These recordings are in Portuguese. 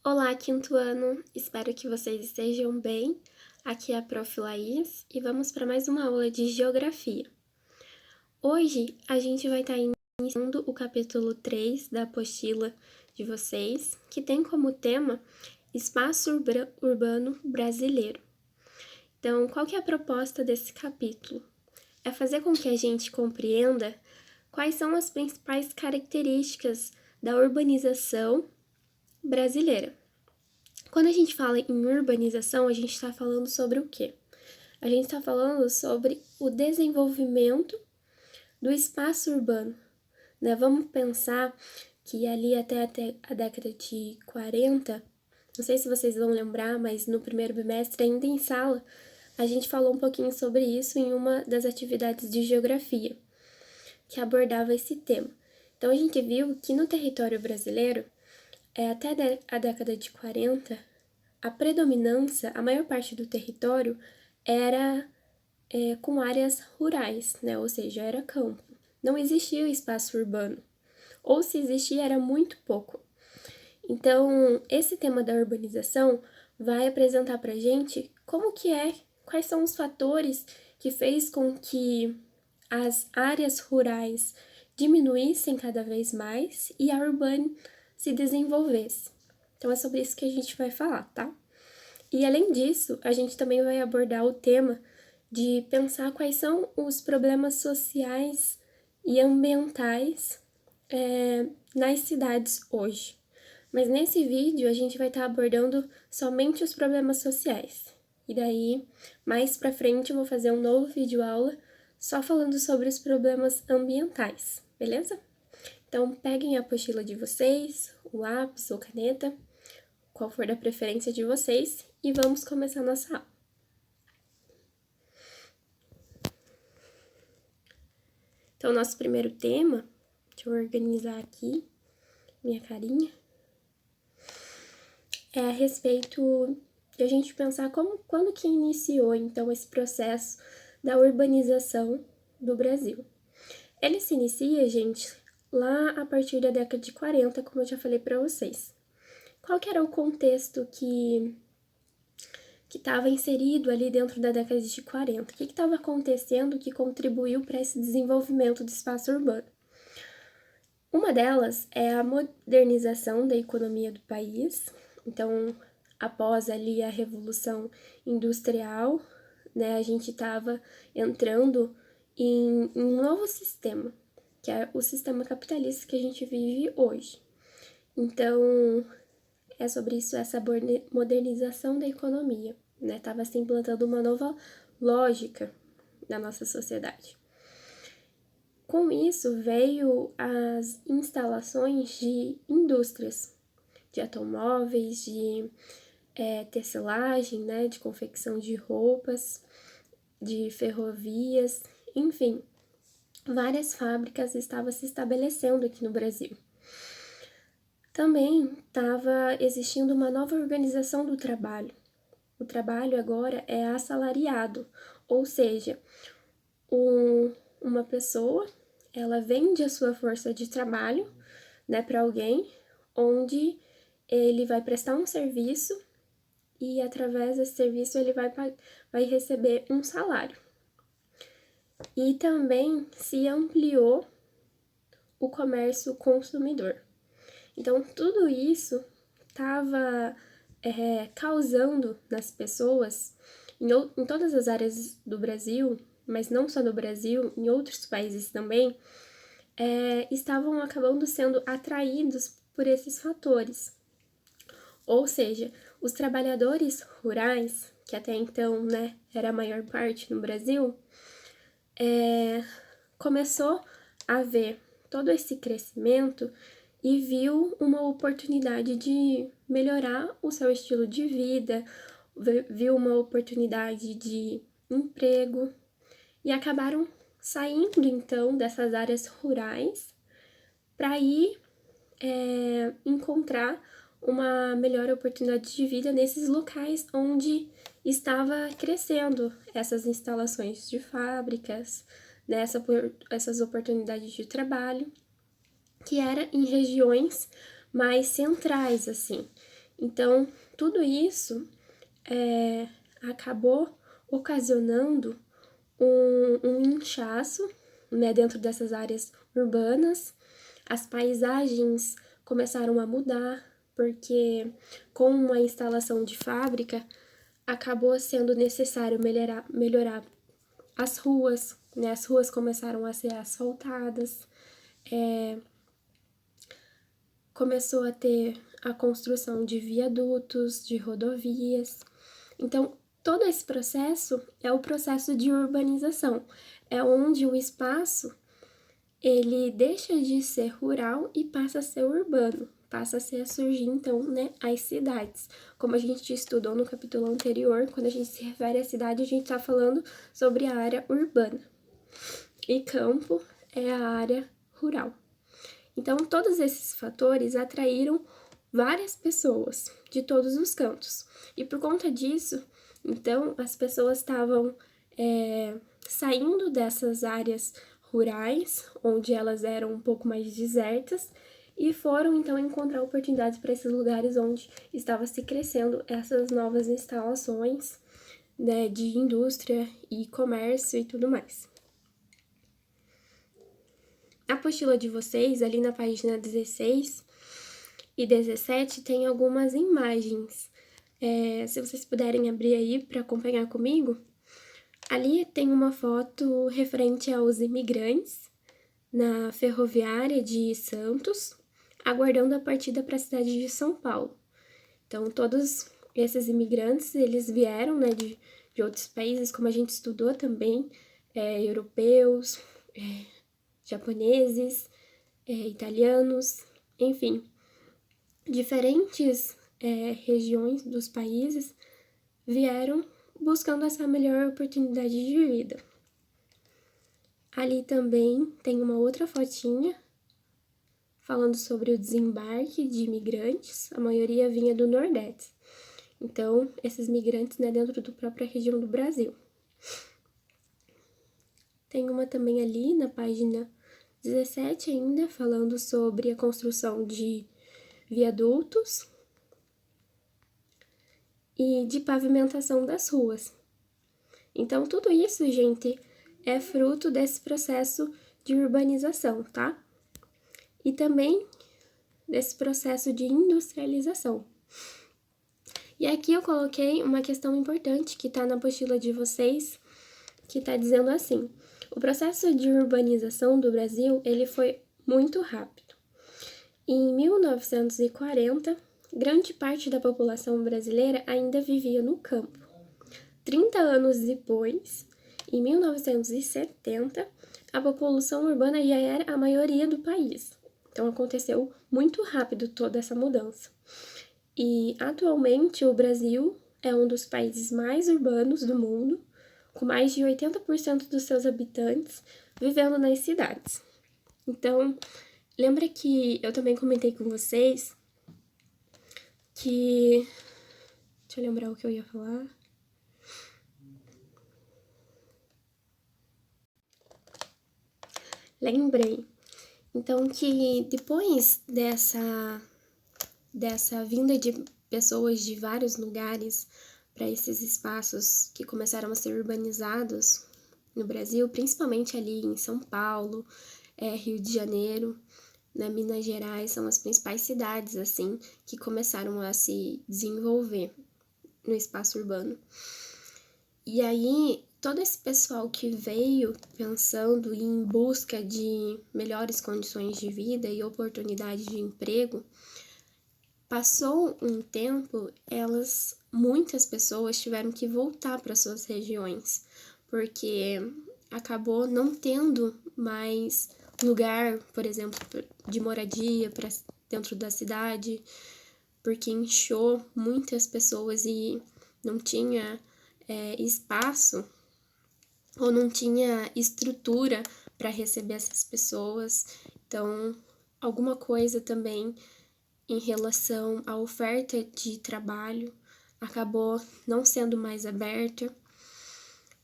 Olá, quinto ano! Espero que vocês estejam bem. Aqui é a Prof. Laís e vamos para mais uma aula de Geografia. Hoje a gente vai estar iniciando o capítulo 3 da apostila de vocês, que tem como tema Espaço Urbano Brasileiro. Então, qual que é a proposta desse capítulo? É fazer com que a gente compreenda quais são as principais características da urbanização brasileira. Quando a gente fala em urbanização, a gente está falando sobre o quê? A gente está falando sobre o desenvolvimento do espaço urbano, né? Vamos pensar que ali até a década de 40, não sei se vocês vão lembrar, mas no primeiro bimestre, ainda em sala, a gente falou um pouquinho sobre isso em uma das atividades de geografia, que abordava esse tema. Então, a gente viu que no território brasileiro, até a década de 40, a predominância, a maior parte do território era com áreas rurais, né? Ou seja, era campo. Não existia espaço urbano, ou se existia era muito pouco. Então, esse tema da urbanização vai apresentar para a gente como que quais são os fatores que fez com que as áreas rurais diminuíssem cada vez mais e a urbana se desenvolvesse. Então, é sobre isso que a gente vai falar, tá? E além disso, a gente também vai abordar o tema de pensar quais são os problemas sociais e ambientais nas cidades hoje. Mas nesse vídeo a gente vai estar abordando somente os problemas sociais. E daí, mais pra frente, eu vou fazer um novo vídeo aula só falando sobre os problemas ambientais, beleza? Então, peguem a apostila de vocês, o lápis ou caneta, qual for da preferência de vocês, e vamos começar nossa aula. Então, nosso primeiro tema, deixa eu organizar aqui minha carinha, é a respeito de a gente pensar quando que iniciou, então, esse processo da urbanização do Brasil. Ele se inicia, gente, lá a partir da década de 40, como eu já falei para vocês. Qual que era o contexto que estava inserido ali dentro da década de 40? O que estava acontecendo que contribuiu para esse desenvolvimento do espaço urbano? Uma delas é a modernização da economia do país. Então, após ali a Revolução Industrial, né, a gente estava entrando em um novo sistema, que é o sistema capitalista que a gente vive hoje. Então, é sobre isso, essa modernização da economia, né? Estava se implantando uma nova lógica na nossa sociedade. Com isso, veio as instalações de indústrias, de automóveis, de tecelagem, né? De confecção de roupas, de ferrovias, enfim, várias fábricas estavam se estabelecendo aqui no Brasil. Também estava existindo uma nova organização do trabalho. O trabalho agora é assalariado, ou seja, uma pessoa, ela vende a sua força de trabalho, né, para alguém, onde ele vai prestar um serviço e através desse serviço ele vai receber um salário. E também se ampliou o comércio consumidor. Então, tudo isso estava causando nas pessoas, em todas as áreas do Brasil, mas não só no Brasil, em outros países também, estavam acabando sendo atraídos por esses fatores. Ou seja, os trabalhadores rurais, que até então, né, era a maior parte no Brasil, começou a ver todo esse crescimento e viu uma oportunidade de melhorar o seu estilo de vida, viu uma oportunidade de emprego e acabaram saindo então dessas áreas rurais para ir encontrar uma melhor oportunidade de vida nesses locais onde estava crescendo essas instalações de fábricas, essas oportunidades de trabalho, que era em regiões mais centrais, assim. Então, tudo isso acabou ocasionando um inchaço, né, dentro dessas áreas urbanas. As paisagens começaram a mudar, porque com uma instalação de fábrica, acabou sendo necessário melhorar as ruas, né? As ruas começaram a ser asfaltadas, começou a ter a construção de viadutos, de rodovias. Então, todo esse processo é o processo de urbanização, é onde o espaço ele deixa de ser rural e passa a ser urbano, passa a surgir, então, né, as cidades. Como a gente estudou no capítulo anterior, quando a gente se refere à cidade, a gente está falando sobre a área urbana. E campo é a área rural. Então, todos esses fatores atraíram várias pessoas de todos os cantos. E por conta disso, então, as pessoas estavam saindo dessas áreas rurais, onde elas eram um pouco mais desertas, e foram então encontrar oportunidades para esses lugares onde estava se crescendo essas novas instalações, né, de indústria e comércio e tudo mais. A apostila de vocês, ali na página 16 e 17, tem algumas imagens. Se vocês puderem abrir aí para acompanhar comigo, ali tem uma foto referente aos imigrantes na ferroviária de Santos, aguardando a partida para a cidade de São Paulo. Então, todos esses imigrantes, eles vieram, né, de outros países, como a gente estudou também, europeus, japoneses, italianos, enfim, diferentes regiões dos países vieram buscando essa melhor oportunidade de vida. Ali também tem uma outra fotinha falando sobre o desembarque de imigrantes, a maioria vinha do Nordeste. Então, esses migrantes, né, dentro da própria região do Brasil. Tem uma também ali na página 17 ainda, falando sobre a construção de viadutos e de pavimentação das ruas. Então, tudo isso, gente, é fruto desse processo de urbanização, tá? E também desse processo de industrialização. E aqui eu coloquei uma questão importante que está na apostila de vocês, que está dizendo assim: o processo de urbanização do Brasil, ele foi muito rápido. Em 1940, grande parte da população brasileira ainda vivia no campo. 30 anos depois, em 1970, a população urbana já era a maioria do país. Então, aconteceu muito rápido toda essa mudança. E, atualmente, o Brasil é um dos países mais urbanos do mundo, com mais de 80% dos seus habitantes vivendo nas cidades. Então, lembra que eu também comentei com vocês que... Deixa eu lembrar o que eu ia falar. Lembrei. Então, que depois dessa vinda de pessoas de vários lugares para esses espaços que começaram a ser urbanizados no Brasil, principalmente ali em São Paulo, Rio de Janeiro, né, Minas Gerais, são as principais cidades, assim, que começaram a se desenvolver no espaço urbano. E aí, todo esse pessoal que veio pensando em busca de melhores condições de vida e oportunidades de emprego, passou um tempo, muitas pessoas tiveram que voltar para suas regiões, porque acabou não tendo mais lugar, por exemplo, de moradia para dentro da cidade, porque inchou muitas pessoas e não tinha espaço ou não tinha estrutura para receber essas pessoas. Então, alguma coisa também em relação à oferta de trabalho acabou não sendo mais aberta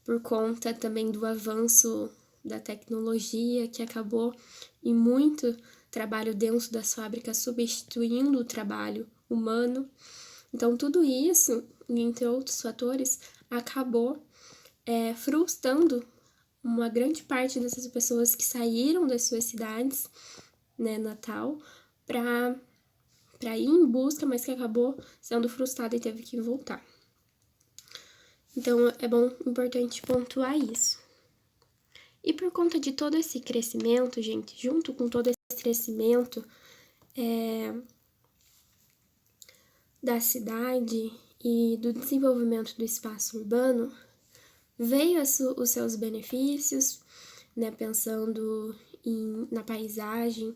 por conta também do avanço da tecnologia, que acabou em muito trabalho dentro das fábricas substituindo o trabalho humano. Então, tudo isso, entre outros fatores, acabou frustrando uma grande parte dessas pessoas que saíram das suas cidades, né, natal, para ir em busca, mas que acabou sendo frustrada e teve que voltar. Então, importante pontuar isso. E por conta de todo esse crescimento, gente, junto com todo esse crescimento da cidade e do desenvolvimento do espaço urbano, veio os seus benefícios, né, pensando na paisagem,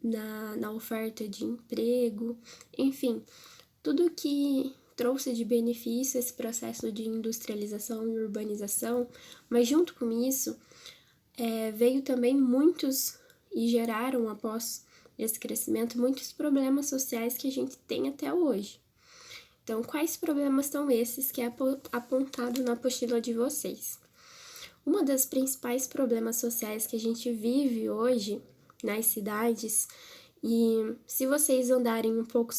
na oferta de emprego, enfim, tudo que trouxe de benefício esse processo de industrialização e urbanização, mas junto com isso, veio também e geraram após esse crescimento, muitos problemas sociais que a gente tem até hoje. Então, quais problemas são esses que é apontado na apostila de vocês? Uma das principais problemas sociais que a gente vive hoje nas cidades, e se vocês andarem um pouco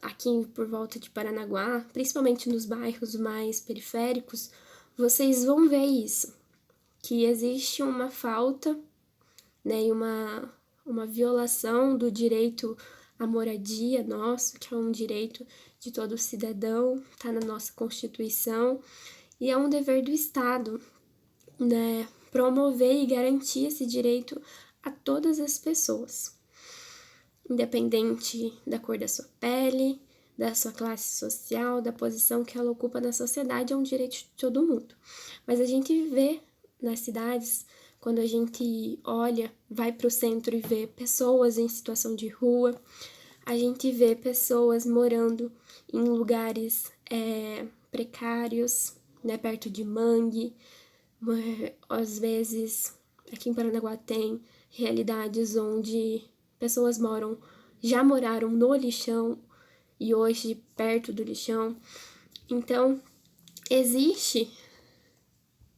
aqui por volta de Paranaguá, principalmente nos bairros mais periféricos, vocês vão ver isso, que existe uma falta, né, e uma violação do direito à moradia nosso, que é um direito de todo cidadão, está na nossa Constituição, e é um dever do Estado, né, promover e garantir esse direito a todas as pessoas, independente da cor da sua pele, da sua classe social, da posição que ela ocupa na sociedade, é um direito de todo mundo. Mas a gente vê nas cidades, quando a gente vai para o centro e vê pessoas em situação de rua, a gente vê pessoas morando em lugares precários, né, perto de mangue. Às vezes, aqui em Paranaguá tem realidades onde pessoas já moraram no lixão e hoje perto do lixão. Então, existe,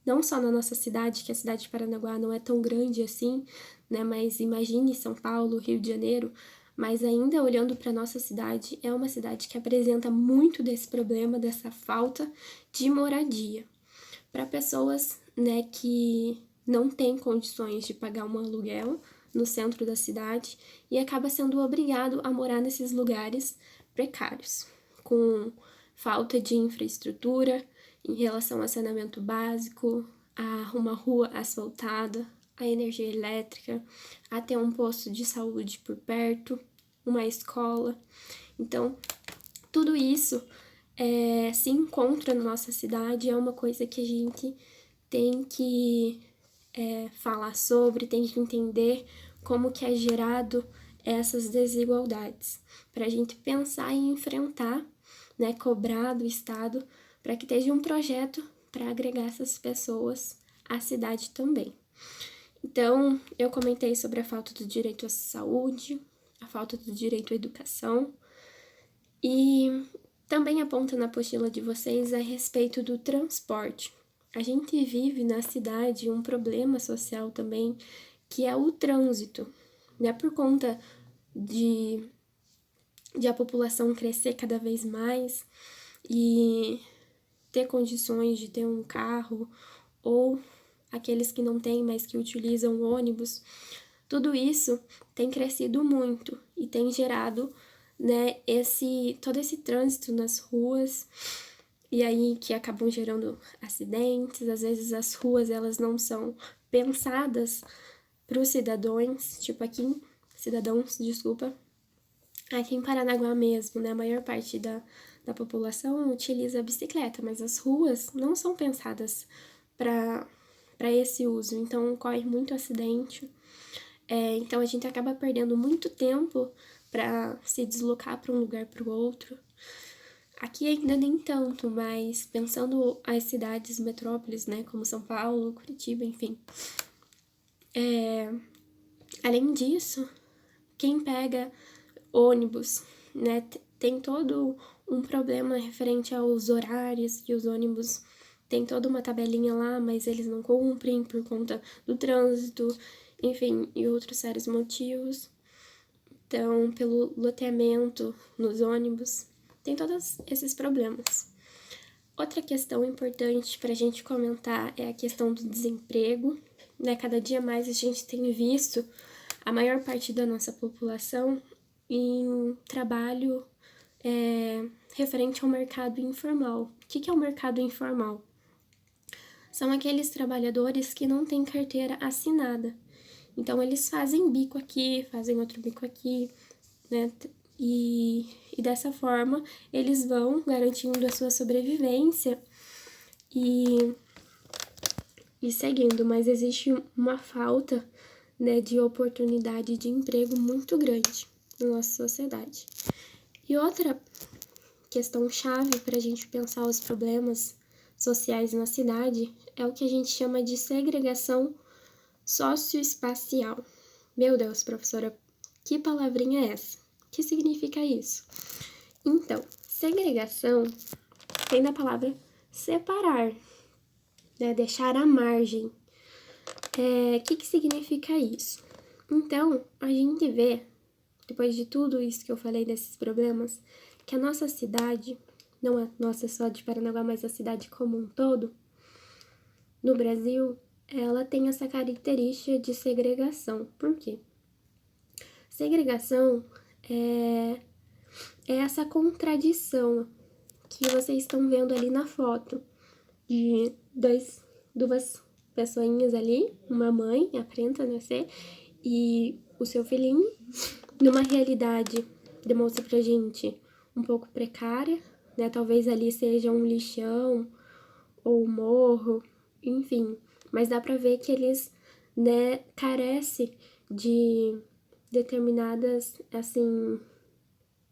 não só na nossa cidade, que a cidade de Paranaguá não é tão grande assim, né? Mas imagine São Paulo, Rio de Janeiro, mas ainda olhando para nossa cidade, é uma cidade que apresenta muito desse problema, dessa falta de moradia. Para pessoas, né, que não têm condições de pagar um aluguel no centro da cidade e acaba sendo obrigado a morar nesses lugares precários, com falta de infraestrutura em relação a saneamento básico, a uma rua asfaltada, a energia elétrica, a ter um posto de saúde por perto, uma escola. Então, tudo isso se encontra na nossa cidade, é uma coisa que a gente tem que falar sobre, tem que entender como que é gerado essas desigualdades, para a gente pensar e enfrentar, né, cobrar do Estado, para que esteja um projeto para agregar essas pessoas à cidade também. Então, eu comentei sobre a falta do direito à saúde, a falta do direito à educação, e também aponta na apostila de vocês a respeito do transporte. A gente vive na cidade um problema social também, que é o trânsito, né? Por conta de a população crescer cada vez mais e ter condições de ter um carro, ou aqueles que não têm, mas que utilizam ônibus, tudo isso tem crescido muito e tem gerado, né, todo esse trânsito nas ruas, e aí que acabam gerando acidentes. Às vezes as ruas elas não são pensadas para os cidadãos, aqui em Paranaguá mesmo, né, a maior parte da população utiliza a bicicleta, mas as ruas não são pensadas para esse uso, então ocorre muito acidente. Então a gente acaba perdendo muito tempo para se deslocar para um lugar para o outro. Aqui ainda nem tanto, mas pensando as cidades metrópoles, né, como São Paulo, Curitiba, enfim. Além disso, quem pega ônibus, né, tem todo um problema referente aos horários, que os ônibus tem toda uma tabelinha lá, mas eles não cumprem por conta do trânsito, enfim, e outros sérios motivos. então pelo loteamento nos ônibus, tem todos esses problemas. Outra questão importante para a gente comentar é a questão do desemprego, né? Cada dia mais a gente tem visto a maior parte da nossa população em trabalho referente ao mercado informal. O que é o mercado informal? São aqueles trabalhadores que não têm carteira assinada. Então, eles fazem bico aqui, fazem outro bico aqui, né? E dessa forma, eles vão garantindo a sua sobrevivência e seguindo, mas existe uma falta, né, de oportunidade de emprego muito grande na nossa sociedade. E outra questão chave para a gente pensar os problemas sociais na cidade é o que a gente chama de segregação socioespacial. Meu Deus, professora, que palavrinha é essa? O que significa isso? Então, segregação vem da palavra separar, né? Deixar à margem. O que significa isso? Então, a gente vê, depois de tudo isso que eu falei desses problemas, que a nossa cidade, não é nossa só de Paranaguá, mas a cidade como um todo, no Brasil, ela tem essa característica de segregação. Por quê? Segregação é essa contradição que vocês estão vendo ali na foto de duas pessoinhas ali, uma mãe, aparenta nascer, e o seu filhinho, numa realidade, demonstra pra gente um pouco precária, né? Talvez ali seja um lixão ou um morro, enfim, mas dá pra ver que eles, né, carecem de determinadas, assim,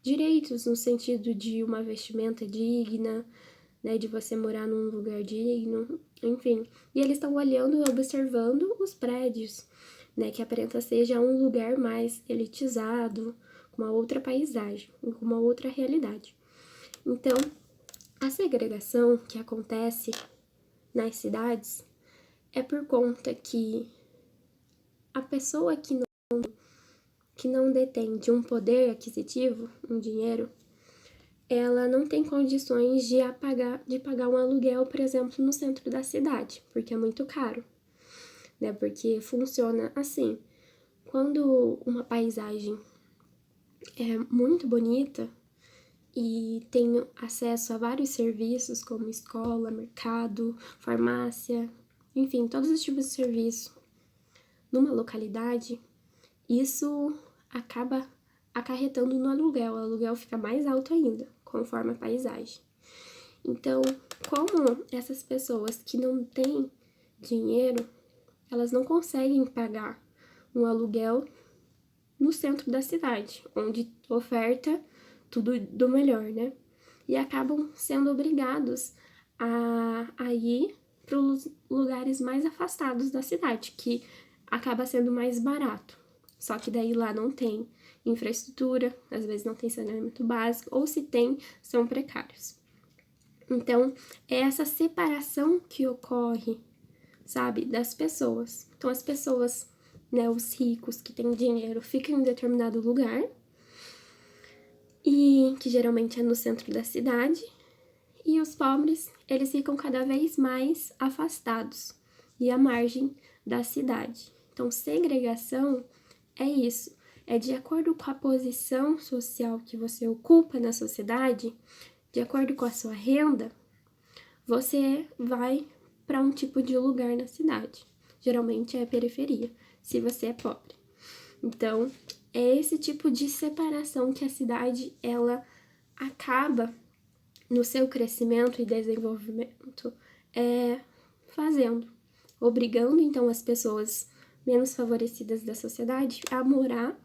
direitos no sentido de uma vestimenta digna, né, de você morar num lugar digno, enfim. E eles estão olhando e observando os prédios, né, que aparenta seja um lugar mais elitizado, com uma outra paisagem, com uma outra realidade. Então, a segregação que acontece nas cidades é por conta que a pessoa que não detém de um poder aquisitivo, um dinheiro, ela não tem condições de pagar um aluguel, por exemplo, no centro da cidade, porque é muito caro, né? Porque funciona assim, quando uma paisagem é muito bonita e tem acesso a vários serviços, como escola, mercado, farmácia, enfim, todos os tipos de serviço numa localidade, isso acaba acarretando no aluguel. O aluguel fica mais alto ainda, conforme a paisagem. Então, como essas pessoas que não têm dinheiro, elas não conseguem pagar um aluguel no centro da cidade, onde oferta tudo do melhor, né? E acabam sendo obrigados a ir para os lugares mais afastados da cidade, que acaba sendo mais barato. Só que daí lá não tem infraestrutura, às vezes não tem saneamento básico, ou se tem, são precários. Então, é essa separação que ocorre, sabe, das pessoas. Então, as pessoas, né, os ricos que têm dinheiro ficam em determinado lugar, e que geralmente é no centro da cidade, e os pobres, eles ficam cada vez mais afastados e à margem da cidade. Então, segregação é isso, é de acordo com a posição social que você ocupa na sociedade, de acordo com a sua renda, você vai para um tipo de lugar na cidade. Geralmente é a periferia, se você é pobre. Então, é esse tipo de separação que a cidade, ela acaba no seu crescimento e desenvolvimento fazendo, obrigando então as pessoas menos favorecidas da sociedade a morar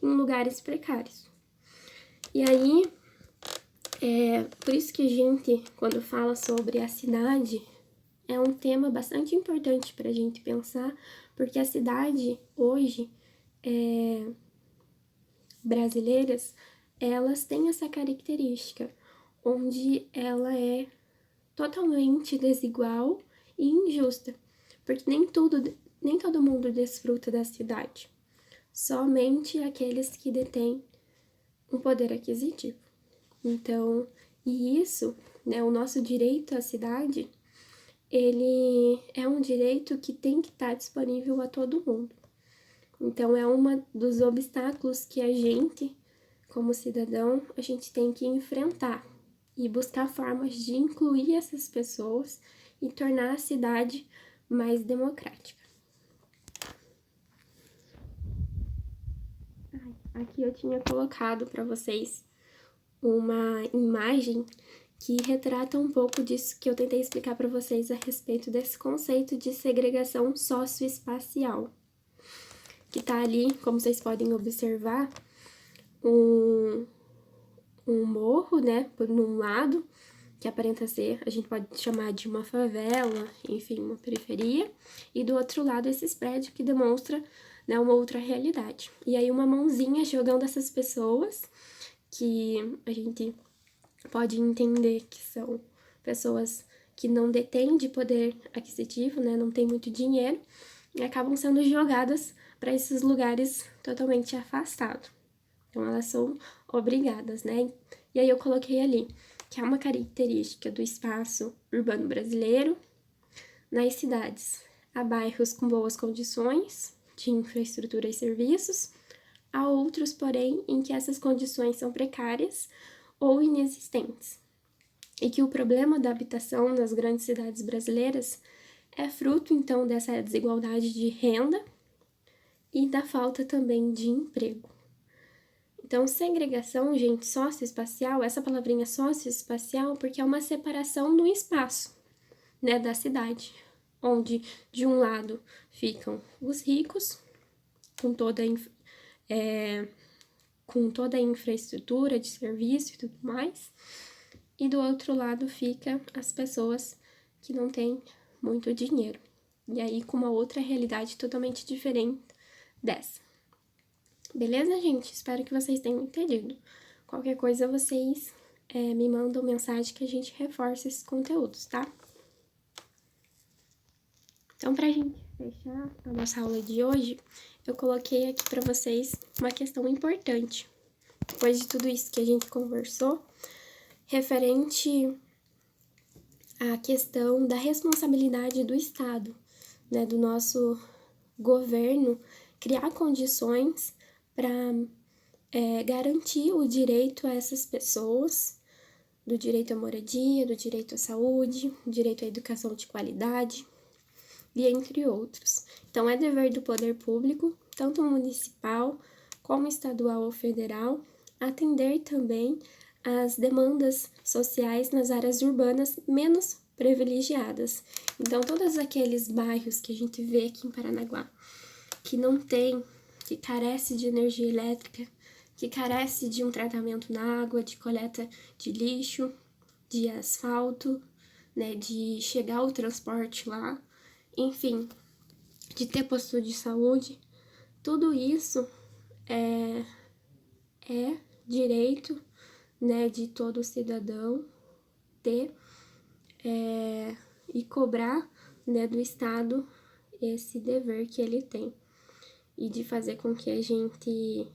em lugares precários. E aí, por isso que a gente, quando fala sobre a cidade, é um tema bastante importante para a gente pensar, porque a cidade hoje, brasileiras, elas têm essa característica, onde ela é totalmente desigual e injusta, porque nem todo mundo desfruta da cidade. somente aqueles que detêm um poder aquisitivo. Então, e isso, né, o nosso direito à cidade, ele é um direito que tem que estar disponível a todo mundo. Então, é um dos obstáculos que a gente, como cidadão, a gente tem que enfrentar e buscar formas de incluir essas pessoas e tornar a cidade mais democrática. Aqui eu tinha colocado para vocês uma imagem que retrata um pouco disso que eu tentei explicar para vocês a respeito desse conceito de segregação socioespacial, que tá ali, como vocês podem observar, um morro, né, por um lado, que aparenta ser, a gente pode chamar de uma favela, enfim, uma periferia, e do outro lado esses prédios que demonstram, né, uma outra realidade. E aí uma mãozinha jogando essas pessoas, que a gente pode entender que são pessoas que não detêm de poder aquisitivo, né, não tem muito dinheiro, e acabam sendo jogadas para esses lugares totalmente afastados. Então, elas são obrigadas, né? E aí eu coloquei ali que é uma característica do espaço urbano brasileiro nas cidades. Há bairros com boas condições de infraestrutura e serviços, há outros, porém, em que essas condições são precárias ou inexistentes. E que o problema da habitação nas grandes cidades brasileiras é fruto, então, dessa desigualdade de renda e da falta também de emprego. Então, segregação, gente, socioespacial, essa palavrinha socioespacial, porque é uma separação no espaço, né, da cidade, onde de um lado ficam os ricos, com toda a infraestrutura de serviço e tudo mais, e do outro lado fica as pessoas que não têm muito dinheiro, e aí com uma outra realidade totalmente diferente dessa. Beleza, gente? Espero que vocês tenham entendido. Qualquer coisa, vocês me mandam mensagem que a gente reforça esses conteúdos, tá? Então, pra gente fechar a nossa aula de hoje, eu coloquei aqui pra vocês uma questão importante. Depois de tudo isso que a gente conversou, referente à questão da responsabilidade do Estado, né, do nosso governo, criar condições para garantir o direito a essas pessoas, do direito à moradia, do direito à saúde, do direito à educação de qualidade, e entre outros. Então, é dever do poder público, tanto municipal como estadual ou federal, atender também às demandas sociais nas áreas urbanas menos privilegiadas. Então, todos aqueles bairros que a gente vê aqui em Paranaguá, que não tem, que carece de energia elétrica, que carece de um tratamento na água, de coleta de lixo, de asfalto, né, de chegar o transporte lá, enfim, de ter posto de saúde, tudo isso é direito, né, de todo cidadão ter e cobrar, né, do Estado esse dever que ele tem e de fazer com que a gente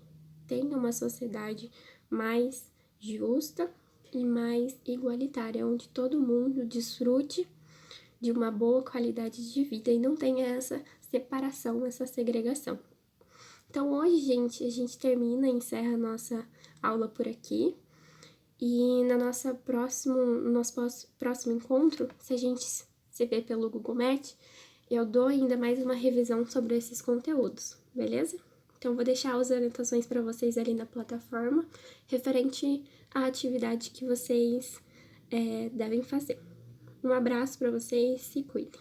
tenha uma sociedade mais justa e mais igualitária, onde todo mundo desfrute de uma boa qualidade de vida e não tenha essa separação, essa segregação. Então, hoje, gente, a gente encerra a nossa aula por aqui. E no nosso próximo encontro, se a gente se ver pelo Google Meet, eu dou ainda mais uma revisão sobre esses conteúdos, beleza? Então, vou deixar as orientações para vocês ali na plataforma, referente à atividade que vocês devem fazer. Um abraço para vocês, se cuidem.